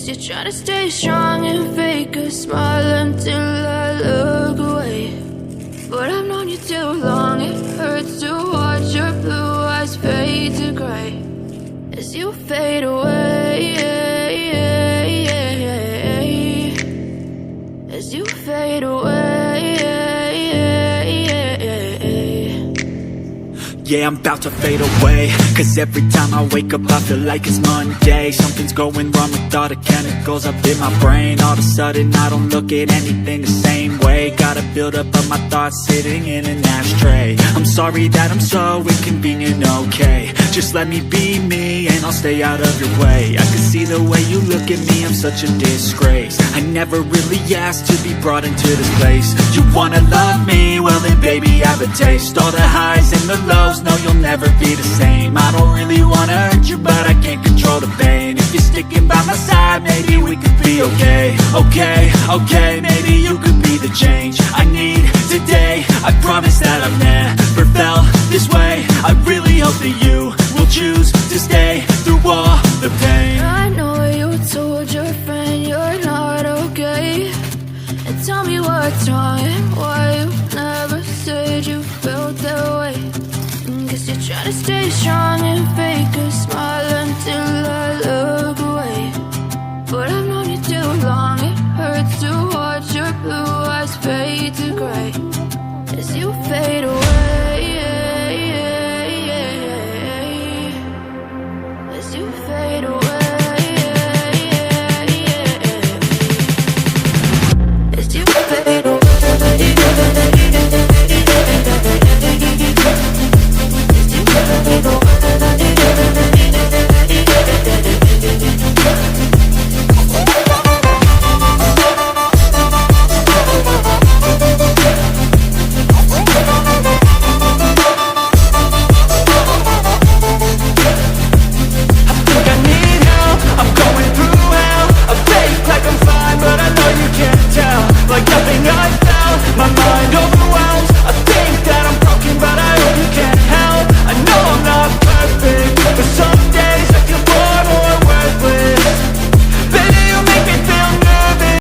Guess you're trying to stay strong and fake a smile until I look away. But I've known you too long, it hurts to watch your blue eyes fade to grey as you fade away, as you fade away. Yeah, I'm about to fade away, cause every time I wake up I feel like it's Monday. Something's going wrong with all the chemicals up in my brain. All of a sudden I don't look at anything the same way. Gotta build up of my thoughts sitting in an ashtray. I'm sorry that I'm so inconvenient, okay. Just let me be me and I'll stay out of your way. I can see the way you look at me, I'm such a disgrace. I never really asked to be brought into this place. You wanna love me? Well then baby have a taste. All the highs and the lows, no you'll never be the same. I don't really wanna hurt you but I can't control the pain. If you're sticking by my side, maybe we could be okay. Okay, maybe you could be the change I need today. I promise that I've never felt this way. I really hope that you will choose to stay.